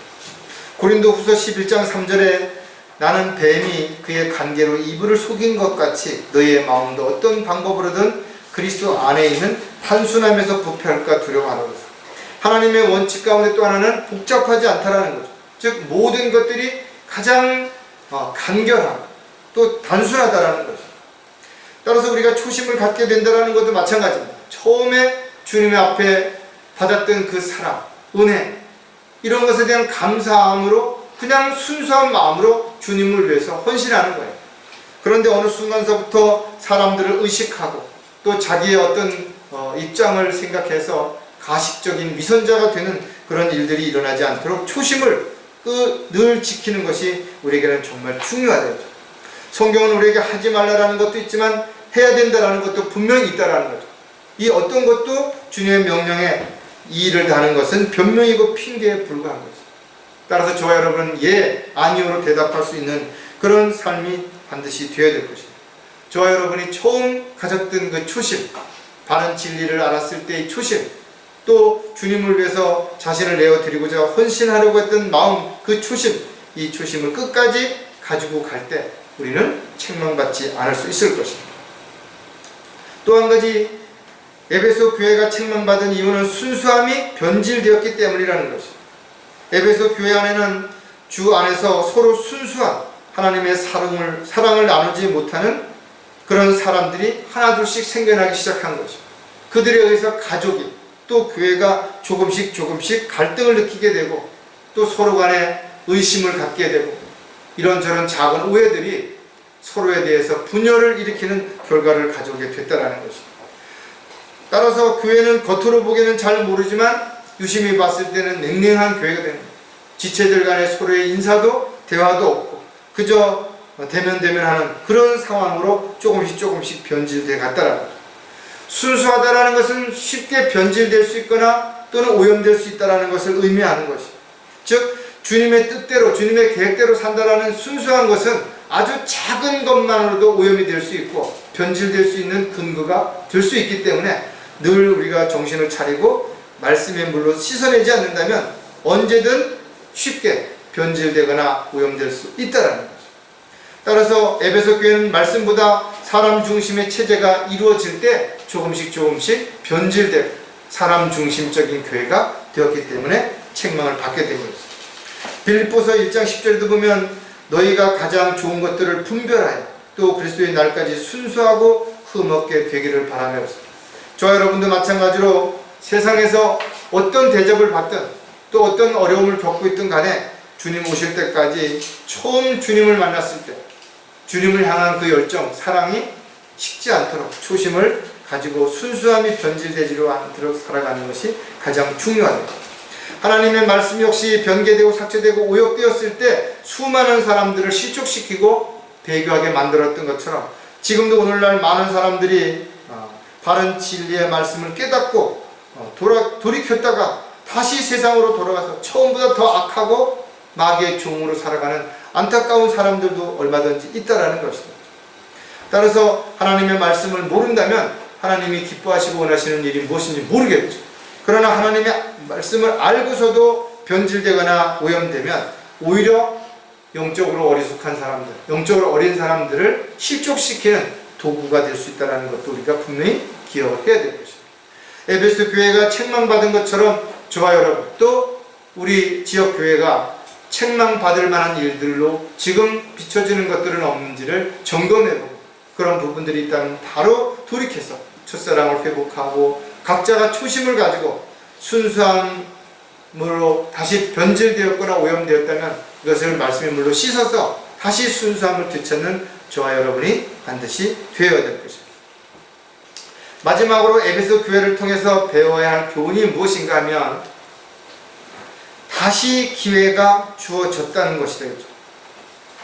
고린도후서 11장 3절에 나는 뱀이 그의 관계로 이불을 속인 것 같이 너희의 마음도 어떤 방법으로든 그리스도 안에 있는 단순함에서 부패할까 두려워하노라. 하나님의 원칙 가운데 또 하나는 복잡하지 않다라는 거죠. 즉 모든 것들이 가장 간결하고 또 단순하다라는 거죠. 따라서 우리가 초심을 갖게 된다는 것도 마찬가지입니다. 처음에 주님의 앞에 받았던 그 사랑, 은혜, 이런 것에 대한 감사함으로 그냥 순수한 마음으로 주님을 위해서 헌신하는 거예요. 그런데 어느 순간서부터 사람들을 의식하고 또 자기의 어떤 입장을 생각해서 가식적인 위선자가 되는 그런 일들이 일어나지 않도록 초심을 늘 지키는 것이 우리에게는 정말 중요하다. 성경은 우리에게 하지 말라라는 것도 있지만 해야 된다라는 것도 분명히 있다라는 거죠. 이 어떤 것도 주님의 명령에 이의를 다하는 것은 변명이고 핑계에 불과한 거죠. 따라서 저와 여러분은 예, 아니오로 대답할 수 있는 그런 삶이 반드시 되어야 될 것입니다. 저와 여러분이 처음 가졌던 그 초심, 바른 진리를 알았을 때의 초심, 또 주님을 위해서 자신을 내어드리고자 헌신하려고 했던 마음, 그 초심, 이 초심을 끝까지 가지고 갈 때 우리는 책망받지 않을 수 있을 것입니다. 또 한 가지, 에베소 교회가 책망받은 이유는 순수함이 변질되었기 때문이라는 것입니다. 에베소 교회 안에는 주 안에서 서로 순수한 하나님의 사랑을 나누지 못하는 그런 사람들이 하나둘씩 생겨나기 시작한 것입니다. 그들에 의해서 가족이 또 교회가 조금씩 갈등을 느끼게 되고 또 서로 간에 의심을 갖게 되고 이런저런 작은 오해들이 서로에 대해서 분열을 일으키는 결과를 가져오게 됐다는 것입니다. 따라서 교회는 겉으로 보기에는 잘 모르지만 유심히 봤을 때는 냉랭한 교회가 됩니다. 지체들 간에 서로의 인사도 대화도 없고 그저 대면하는 그런 상황으로 조금씩 변질돼 갔다라는 거죠. 순수하다라는 것은 쉽게 변질될 수 있거나 또는 오염될 수 있다는 것을 의미하는 것이죠. 즉 주님의 뜻대로 주님의 계획대로 산다라는 순수한 것은 아주 작은 것만으로도 오염이 될 수 있고 변질될 수 있는 근거가 될 수 있기 때문에 늘 우리가 정신을 차리고 말씀의 물로 씻어내지 않는다면 언제든 쉽게 변질되거나 오염될 수 있다는 거죠. 따라서 에베소 교회는 말씀보다 사람 중심의 체제가 이루어질 때 조금씩 변질되고 사람 중심적인 교회가 되었기 때문에 책망을 받게 된 것입니다. 빌립보서 1장 10절에도 보면 너희가 가장 좋은 것들을 분별하여 또 그리스도의 날까지 순수하고 흠없게 되기를 바라며. 저와 여러분도 마찬가지로 세상에서 어떤 대접을 받든 또 어떤 어려움을 겪고 있든 간에 주님 오실 때까지 처음 주님을 만났을 때 주님을 향한 그 열정, 사랑이 식지 않도록 초심을 가지고 순수함이 변질되지 않도록 살아가는 것이 가장 중요합니다. 하나님의 말씀 역시 변개되고 삭제되고 오역되었을 때 수많은 사람들을 실족시키고 배교하게 만들었던 것처럼 지금도 오늘날 많은 사람들이 바른 진리의 말씀을 깨닫고 돌이켰다가 다시 세상으로 돌아가서 처음보다 더 악하고 마귀의 종으로 살아가는 안타까운 사람들도 얼마든지 있다라는 것입니다. 따라서 하나님의 말씀을 모른다면 하나님이 기뻐하시고 원하시는 일이 무엇인지 모르겠죠. 그러나 하나님의 말씀을 알고서도 변질되거나 오염되면 오히려 영적으로 어리숙한 사람들, 영적으로 어린 사람들을 실족시키는 도구가 될 수 있다는 것도 우리가 분명히 기억을 해야 될 것입니다. 에베소 교회가 책망받은 것처럼 저와 여러분 또 우리 지역 교회가 책망받을 만한 일들로 지금 비춰지는 것들은 없는지를 점검해보고 그런 부분들이 있다면 바로 돌이켜서 첫사랑을 회복하고 각자가 초심을 가지고 순수함으로 다시 변질되었거나 오염되었다면 이것을 말씀의 물로 씻어서 다시 순수함을 되찾는 저와 여러분이 반드시 되어야 될 것입니다. 마지막으로 에베소 교회를 통해서 배워야 할 교훈이 무엇인가 하면 다시 기회가 주어졌다는 것이 되겠죠.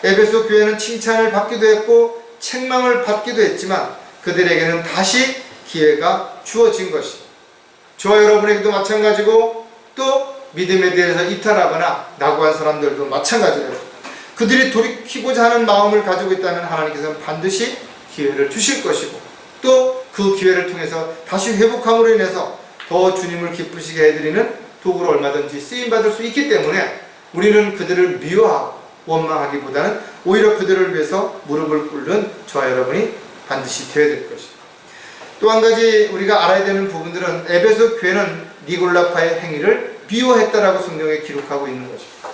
에베소 교회는 칭찬을 받기도 했고 책망을 받기도 했지만 그들에게는 다시 기회가 주어진 것이 저와 여러분에게도 마찬가지고 또 믿음에 대해서 이탈하거나 낙오한 사람들도 마찬가지예요. 그들이 돌이키고자 하는 마음을 가지고 있다면 하나님께서는 반드시 기회를 주실 것이고 또 그 기회를 통해서 다시 회복함으로 인해서 더 주님을 기쁘시게 해드리는 도구로 얼마든지 쓰임받을 수 있기 때문에 우리는 그들을 미워하고 원망하기보다는 오히려 그들을 위해서 무릎을 꿇는 저와 여러분이 반드시 되어야 될 것입니다. 또 한 가지 우리가 알아야 되는 부분들은 에베소 교회는 니골라파의 행위를 미워했다라고 성경에 기록하고 있는 것입니다.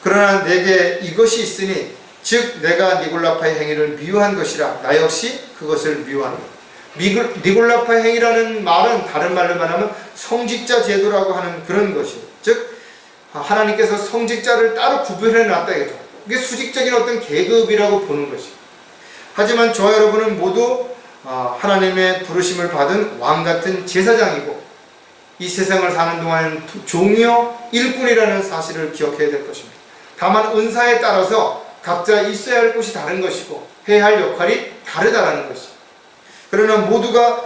그러나 내게 이것이 있으니 즉 내가 니골라파의 행위를 미워한 것이라 나 역시 그것을 미워하는 것. 니골라파의 행위라는 말은 다른 말로 말하면 성직자 제도라고 하는 그런 것이에요. 즉 하나님께서 성직자를 따로 구별해 놨다 이거죠. 이게 수직적인 어떤 계급이라고 보는 것이에요. 하지만 저와 여러분은 모두 하나님의 부르심을 받은 왕같은 제사장이고 이 세상을 사는 동안 종이요 일꾼이라는 사실을 기억해야 될 것입니다. 다만 은사에 따라서 각자 있어야 할 곳이 다른 것이고 해야 할 역할이 다르다라는 것이죠. 그러나 모두가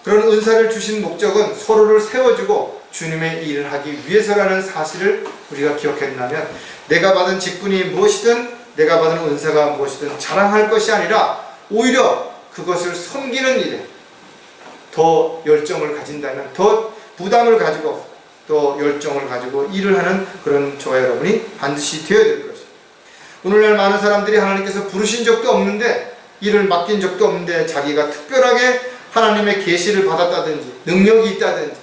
그런 은사를 주신 목적은 서로를 세워주고 주님의 일을 하기 위해서라는 사실을 우리가 기억한다면 내가 받은 직분이 무엇이든 내가 받은 은사가 무엇이든 자랑할 것이 아니라 오히려 그것을 섬기는 일에 더 열정을 가진다면 더 부담을 가지고 또 열정을 가지고 일을 하는 그런 저와 여러분이 반드시 되어야 될 것입니다. 오늘날 많은 사람들이 하나님께서 부르신 적도 없는데 일을 맡긴 적도 없는데 자기가 특별하게 하나님의 계시를 받았다든지 능력이 있다든지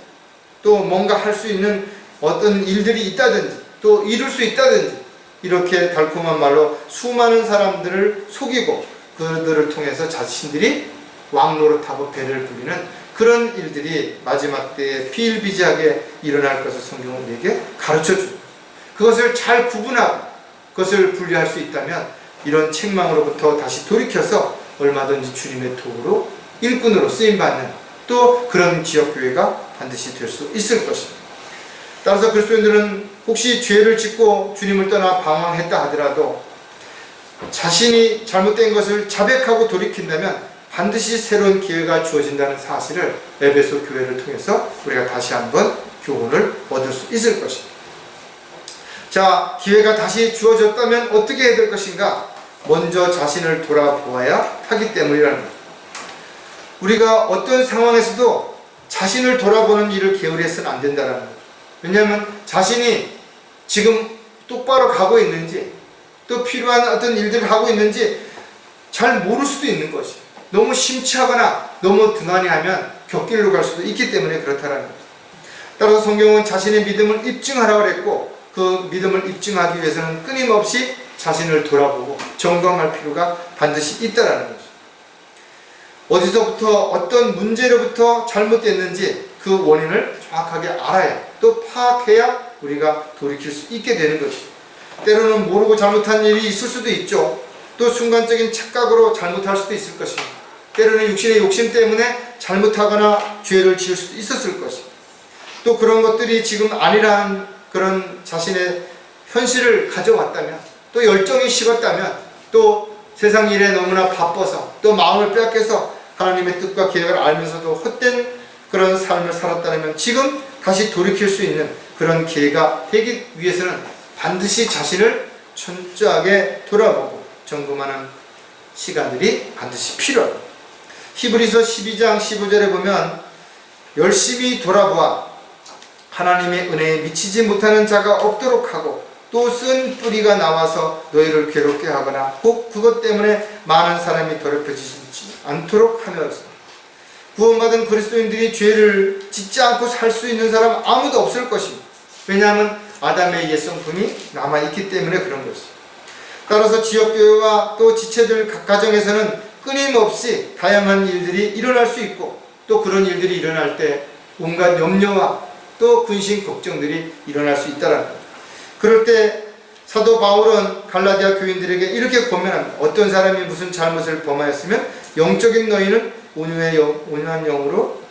또 뭔가 할 수 있는 어떤 일들이 있다든지 또 이룰 수 있다든지 이렇게 달콤한 말로 수많은 사람들을 속이고 그들을 통해서 자신들이 왕노릇하고 배를 불리는 그런 일들이 마지막 때에 비일비재하게 일어날 것을 성경은 우리에게 가르쳐줍니다. 그것을 잘 구분하고 그것을 분리할 수 있다면 이런 책망으로부터 다시 돌이켜서 얼마든지 주님의 도구로 일꾼으로 쓰임받는 또 그런 지역교회가 반드시 될 수 있을 것입니다. 따라서 그리스도인들은 혹시 죄를 짓고 주님을 떠나 방황했다 하더라도 자신이 잘못된 것을 자백하고 돌이킨다면 반드시 새로운 기회가 주어진다는 사실을 에베소 교회를 통해서 우리가 다시 한번 교훈을 얻을 수 있을 것입니다. 자, 기회가 다시 주어졌다면 어떻게 해야 될 것인가? 먼저 자신을 돌아보아야 하기 때문이라는 거죠. 우리가 어떤 상황에서도 자신을 돌아보는 일을 게으리해서는 안 된다는 거죠. 왜냐하면 자신이 지금 똑바로 가고 있는지 또 필요한 어떤 일들을 하고 있는지 잘 모를 수도 있는 것이 너무 심취하거나 너무 등한히하면 곁길로 갈 수도 있기 때문에 그렇다는 거죠. 따라서 성경은 자신의 믿음을 입증하라고 했고 그 믿음을 입증하기 위해서는 끊임없이 자신을 돌아보고 점검할 필요가 반드시 있다는 거죠. 어디서부터 어떤 문제로부터 잘못됐는지 그 원인을 정확하게 알아야 또 파악해야 우리가 돌이킬 수 있게 되는 것이죠. 때로는 모르고 잘못한 일이 있을 수도 있죠. 또 순간적인 착각으로 잘못할 수도 있을 것입니다. 때로는 육신의 욕심 때문에 잘못하거나 죄를 지을 수도 있었을 것입니다. 또 그런 것들이 지금 아니라는 그런 자신의 현실을 가져왔다면 또 열정이 식었다면 또 세상 일에 너무나 바빠서 또 마음을 빼앗겨서 하나님의 뜻과 계획을 알면서도 헛된 그런 삶을 살았다면 지금 다시 돌이킬 수 있는 그런 기회가 되기 위해서는 반드시 자신을 철저하게 돌아보고 점검하는 시간들이 반드시 필요합니다. 히브리서 12장 15절에 보면 열심히 돌아보아 하나님의 은혜에 미치지 못하는 자가 없도록 하고 또 쓴 뿌리가 나와서 너희를 괴롭게 하거나 혹 그것 때문에 많은 사람이 더럽혀지지 않도록 하면서 구원받은 그리스도인들이 죄를 짓지 않고 살 수 있는 사람 아무도 없을 것입니다. 왜냐하면 아담의 옛성품이 남아있기 때문에 그런 것입니다. 따라서 지역교회와 또 지체들 각 가정에서는 끊임없이 다양한 일들이 일어날 수 있고, 또 그런 일들이 일어날 때 온갖 염려와 또 근심 걱정들이 일어날 수 있다는 거죠. 그럴 때 사도 바울은 갈라디아 교인들에게 이렇게 권면합니다. 어떤 사람이 무슨 잘못을 범하였으면 영적인 너희는 온유한 영으로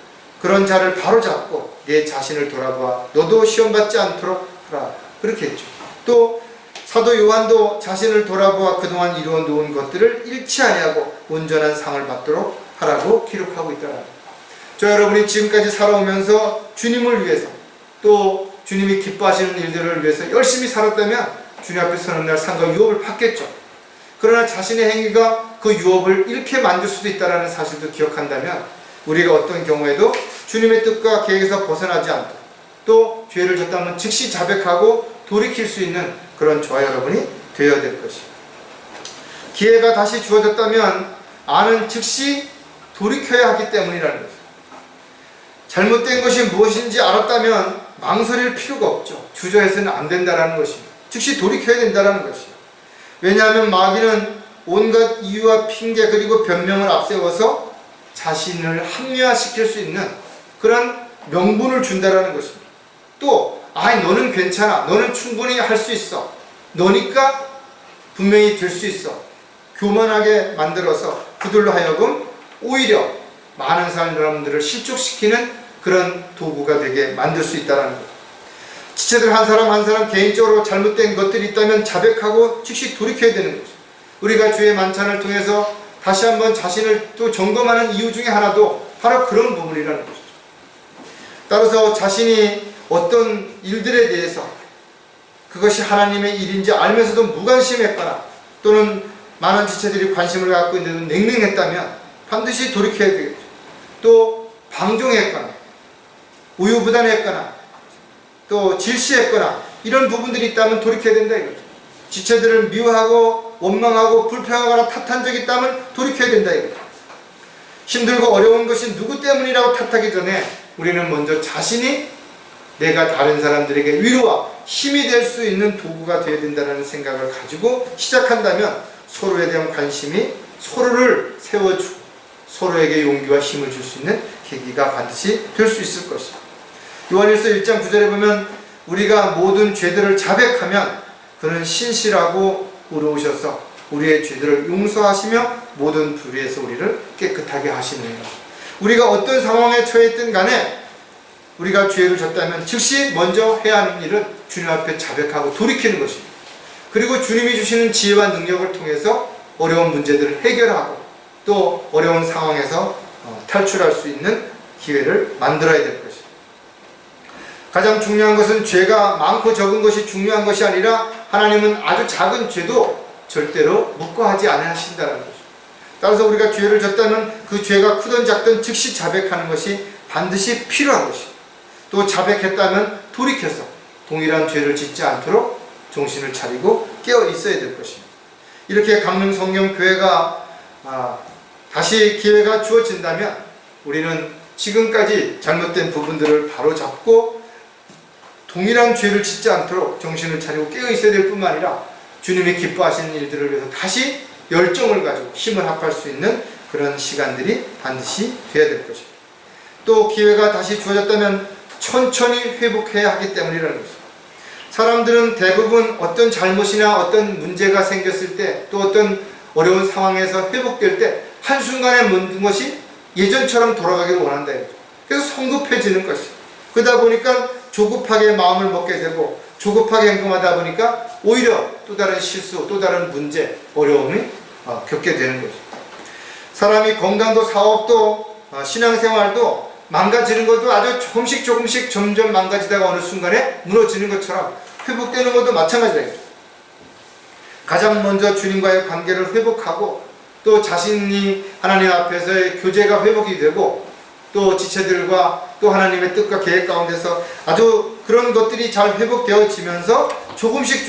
그런 자를 바로잡고 내 자신을 돌아보아 너도 시험받지 않도록 하라. 그렇게 했죠. 또 사도 요한도 자신을 돌아보아 그동안 이루어 놓은 것들을 잃지 아니하고 온전한 상을 받도록 하라고 기록하고 있다는 거예요. 저 여러분이 지금까지 살아오면서 주님을 위해서 또 주님이 기뻐하시는 일들을 위해서 열심히 살았다면 주님 앞에 서는 날 상과 유업을 받겠죠. 그러나 자신의 행위가 그 유업을 잃게 만들 수도 있다는 사실도 기억한다면 우리가 어떤 경우에도 주님의 뜻과 계획에서 벗어나지 않고 또 죄를 졌다면 즉시 자백하고 돌이킬 수 있는 그런 저와 여러분이 되어야 될 것입니다. 기회가 다시 주어졌다면 아는 즉시 돌이켜야 하기 때문이라는 것입니다. 잘못된 것이 무엇인지 알았다면 망설일 필요가 없죠. 주저해서는 안 된다는 것입니다. 즉시 돌이켜야 된다는 것입니다. 왜냐하면 마귀는 온갖 이유와 핑계 그리고 변명을 앞세워서 자신을 합리화시킬 수 있는 그런 명분을 준다는 것입니다. 또 너는 괜찮아, 너는 충분히 할 수 있어, 너니까 분명히 될 수 있어, 교만하게 만들어서 그들로 하여금 오히려 많은 사람들을 실족시키는 그런 도구가 되게 만들 수 있다는 것. 지체들 한 사람 한 사람 개인적으로 잘못된 것들이 있다면 자백하고 즉시 돌이켜야 되는 거죠. 우리가 주의 만찬을 통해서 다시 한번 자신을 또 점검하는 이유 중에 하나도 바로 그런 부분이라는 것이죠. 따라서 자신이 어떤 일들에 대해서 그것이 하나님의 일인지 알면서도 무관심했거나 또는 많은 지체들이 관심을 갖고 있는데도 냉랭했다면 반드시 돌이켜야 되겠죠. 또 방종했거나 우유부단했거나 또 질시했거나 이런 부분들이 있다면 돌이켜야 된다 이거죠. 지체들을 미워하고 원망하고 불평하거나 탓한 적이 있다면 돌이켜야 된다 이거죠. 힘들고 어려운 것이 누구 때문이라고 탓하기 전에 우리는 먼저 자신이 내가 다른 사람들에게 위로와 힘이 될 수 있는 도구가 되어야 된다는 생각을 가지고 시작한다면 서로에 대한 관심이 서로를 세워주고 서로에게 용기와 힘을 줄 수 있는 계기가 반드시 될 수 있을 것입니다. 요한일서 1장 9절에 보면 우리가 모든 죄들을 자백하면 그는 신실하고 의로우셔서 우리의 죄들을 용서하시며 모든 불의에서 우리를 깨끗하게 하시느니라. 우리가 어떤 상황에 처했든 간에 우리가 죄를 졌다면 즉시 먼저 해야 하는 일은 주님 앞에 자백하고 돌이키는 것입니다. 그리고 주님이 주시는 지혜와 능력을 통해서 어려운 문제들을 해결하고 또 어려운 상황에서 탈출할 수 있는 기회를 만들어야 될 것입니다. 가장 중요한 것은 죄가 많고 적은 것이 중요한 것이 아니라 하나님은 아주 작은 죄도 절대로 묵과하지 않으신다는 것입니다. 따라서 우리가 죄를 졌다면 그 죄가 크든 작든 즉시 자백하는 것이 반드시 필요한 것입니다. 또 자백했다면 돌이켜서 동일한 죄를 짓지 않도록 정신을 차리고 깨어 있어야 될 것입니다. 이렇게 강릉성경교회가 다시 기회가 주어진다면 우리는 지금까지 잘못된 부분들을 바로잡고 동일한 죄를 짓지 않도록 정신을 차리고 깨어 있어야 될 뿐만 아니라 주님이 기뻐하시는 일들을 위해서 다시 열정을 가지고 힘을 합할 수 있는 그런 시간들이 반드시 되어야 될 것입니다. 또 기회가 다시 주어졌다면 천천히 회복해야 하기 때문이라는 것입니다. 사람들은 대부분 어떤 잘못이나 어떤 문제가 생겼을 때 또 어떤 어려운 상황에서 회복될 때 한순간에 모든 것이 예전처럼 돌아가기를 원한다. 그래서 성급해지는 것이죠. 그러다 보니까 조급하게 마음을 먹게 되고 조급하게 행동하다 보니까 오히려 또 다른 실수, 또 다른 문제, 어려움이 겪게 되는 거죠. 사람이 건강도 사업도 신앙생활도 망가지는 것도 아주 조금씩 점점 망가지다가 어느 순간에 무너지는 것처럼 회복되는 것도 마찬가지다. 가장 먼저 주님과의 관계를 회복하고 또 자신이 하나님 앞에서의 교제가 회복이 되고 또 지체들과 또 하나님의 뜻과 계획 가운데서 아주 그런 것들이 잘 회복되어지면서 조금씩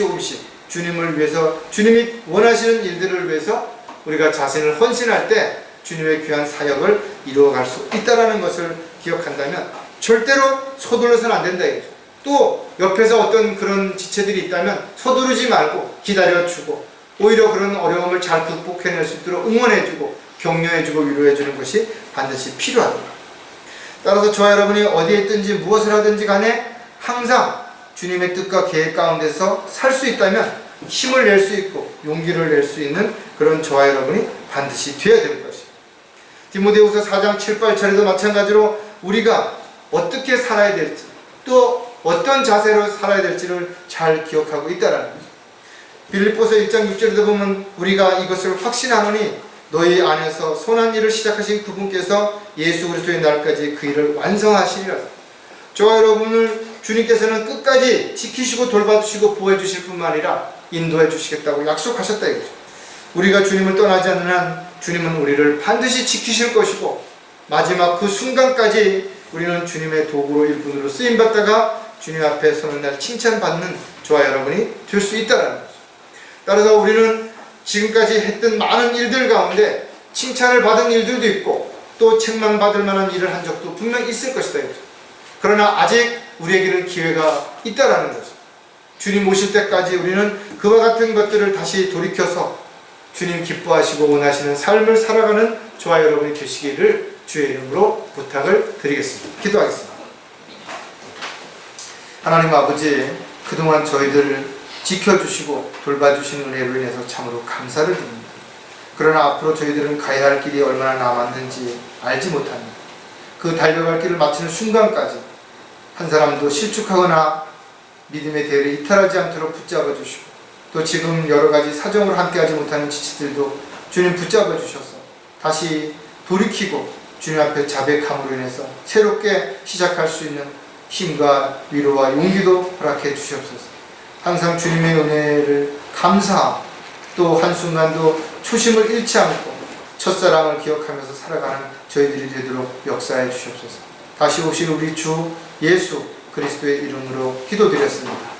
주님을 위해서 주님이 원하시는 일들을 위해서 우리가 자신을 헌신할 때 주님의 귀한 사역을 이루어갈 수 있다는 것을 기억한다면 절대로 서둘러서는 안 된다 이거죠. 또 옆에서 어떤 그런 지체들이 있다면 서두르지 말고 기다려주고 오히려 그런 어려움을 잘 극복해낼 수 있도록 응원해주고 격려해주고 위로해주는 것이 반드시 필요합니다. 따라서 저와 여러분이 어디에 있든지 무엇을 하든지 간에 항상 주님의 뜻과 계획 가운데서 살 수 있다면 힘을 낼 수 있고 용기를 낼 수 있는 그런 저와 여러분이 반드시 되어야 될 것입니다. 디모데후서 4장 7, 8절에도 마찬가지로 우리가 어떻게 살아야 될지 또 어떤 자세로 살아야 될지를 잘 기억하고 있다는 거죠. 빌립보서 1장 6절에도 보면 우리가 이것을 확신하노니 너희 안에서 선한 일을 시작하신 그분께서 예수 그리스도의 날까지 그 일을 완성하시리라. 저와 여러분을 주님께서는 끝까지 지키시고 돌봐주시고 보호해 주실 뿐만 아니라 인도해 주시겠다고 약속하셨다 이거죠. 우리가 주님을 떠나지 않는 한 주님은 우리를 반드시 지키실 것이고 마지막 그 순간까지 우리는 주님의 도구로 일꾼으로 쓰임받다가 주님 앞에 서는 날 칭찬받는 저와 여러분이 될 수 있다는 거죠. 따라서 우리는 지금까지 했던 많은 일들 가운데 칭찬을 받은 일들도 있고 또 책망받을 만한 일을 한 적도 분명히 있을 것이다 이거죠. 그러나 아직 우리에게는 기회가 있다라는 거죠. 주님 오실 때까지 우리는 그와 같은 것들을 다시 돌이켜서 주님 기뻐하시고 원하시는 삶을 살아가는 저와 여러분이 되시기를 주의 이름으로 부탁을 드리겠습니다. 기도하겠습니다. 하나님 아버지, 그동안 저희들을 지켜주시고 돌봐주신 은혜로 인해서 참으로 감사를 드립니다. 그러나 앞으로 저희들은 가야 할 길이 얼마나 남았는지 알지 못합니다. 그 달려갈 길을 마치는 순간까지 한 사람도 실축하거나 믿음의 대회를 이탈하지 않도록 붙잡아 주시고 또 지금 여러 가지 사정으로 함께하지 못하는 지치들도 주님 붙잡아 주셔서 다시 돌이키고 주님 앞에 자백함으로 인해서 새롭게 시작할 수 있는 힘과 위로와 용기도 허락해 주시옵소서. 항상 주님의 은혜를 감사하고 또 한순간도 초심을 잃지 않고 첫사랑을 기억하면서 살아가는 저희들이 되도록 역사해 주시옵소서. 다시 오실 우리 주 예수 그리스도의 이름으로 기도드렸습니다.